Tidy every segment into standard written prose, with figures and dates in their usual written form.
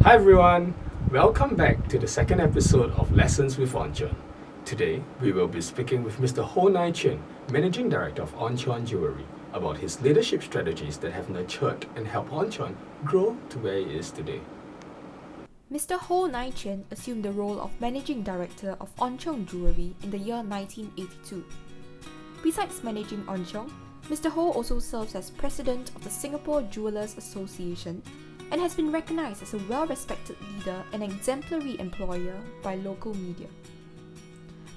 Hi everyone, welcome back to the second episode of Lessons with On Cheong. Today, we will be speaking with Mr. Ho Nai Chin, Managing Director of On Cheong Jewelry, about his leadership strategies that have nurtured and helped On Cheong grow to where it is today. Mr. Ho Nai Chin assumed the role of Managing Director of On Cheong Jewelry in the year 1982. Besides managing On Cheong, Mr. Ho also serves as President of the Singapore Jewellers Association and has been recognized as a well-respected leader and exemplary employer by local media.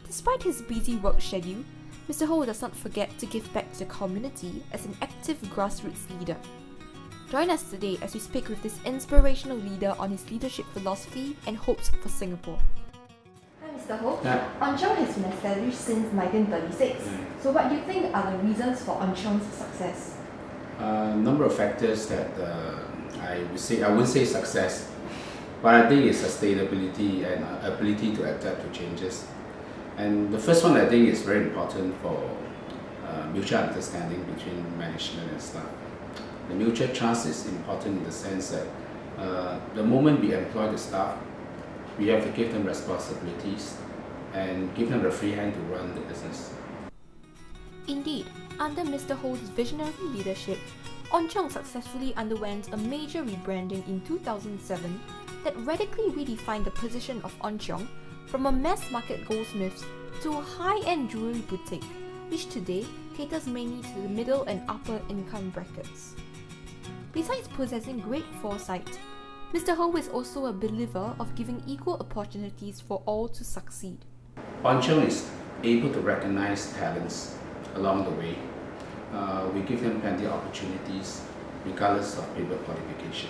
Despite his busy work schedule, Mr. Ho does not forget to give back to the community as an active grassroots leader. Join us today as we speak with this inspirational leader on his leadership philosophy and hopes for Singapore. Hi Mr. Ho. Yeah. On Cheong has been established since 1936. So what do you think are the reasons for On Cheong's success? A number of factors that I wouldn't say success, but I think it's sustainability and ability to adapt to changes. And the first one I think is very important for mutual understanding between management and staff. The mutual trust is important in the sense that the moment we employ the staff, we have to give them responsibilities and give them the free hand to run the business. Indeed, under Mr. Ho's visionary leadership, On Cheong successfully underwent a major rebranding in 2007 that radically redefined the position of On Cheong from a mass-market goldsmiths to a high-end jewelry boutique, which today caters mainly to the middle and upper income brackets. Besides possessing great foresight, Mr. Ho is also a believer of giving equal opportunities for all to succeed. On Cheong is able to recognize talents along the way. We give them plenty of opportunities regardless of paper qualification.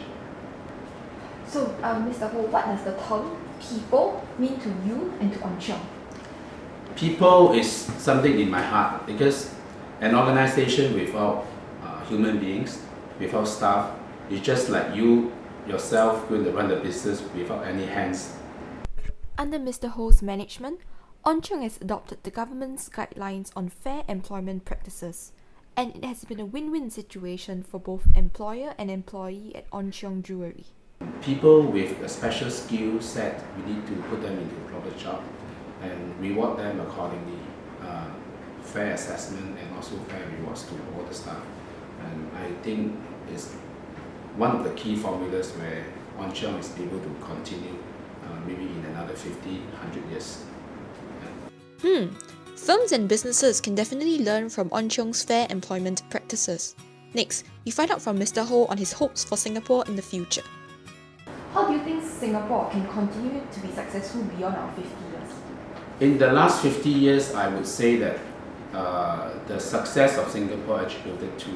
So Mr. Ho, what does the term people mean to you and to On Cheong? People is something in my heart because an organization without human beings, without staff, is just like you yourself going to run the business without any hands. Under Mr. Ho's management, On Cheong has adopted the government's guidelines on fair employment practices, and it has been a win-win situation for both employer and employee at On Cheong Jewelry. People with a special skill set, we need to put them into a proper job and reward them accordingly. Fair assessment and also fair rewards to all the staff. And I think it's one of the key formulas where On Cheong is able to continue maybe in another 50, 100 years. Firms and businesses can definitely learn from On Cheong's fair employment practices. Next, we find out from Mr. Ho on his hopes for Singapore in the future. How do you think Singapore can continue to be successful beyond our 50 years? In the last 50 years, I would say that the success of Singapore attributed to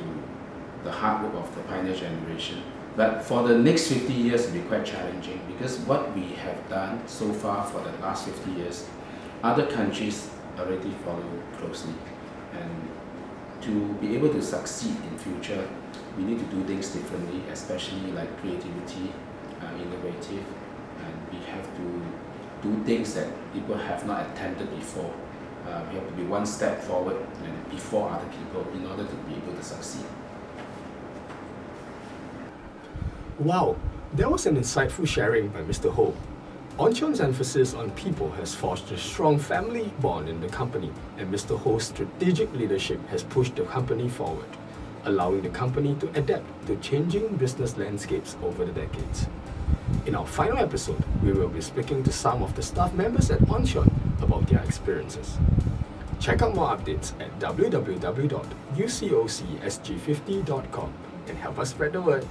the hard work of the pioneer generation. But for the next 50 years, it will be quite challenging because what we have done so far for the last 50 years, other countries already follow closely. And to be able to succeed in future, we need to do things differently, especially like creativity, innovative, and we have to do things that people have not attempted before. We have to be one step forward and before other people in order to be able to succeed. Wow, that was an insightful sharing by Mr. Ho. On Cheong's emphasis on people has forged a strong family bond in the company, and Mr. Ho's strategic leadership has pushed the company forward, allowing the company to adapt to changing business landscapes over the decades. In our final episode, we will be speaking to some of the staff members at On Cheong about their experiences. Check out more updates at www.ucocsg50.com and help us spread the word.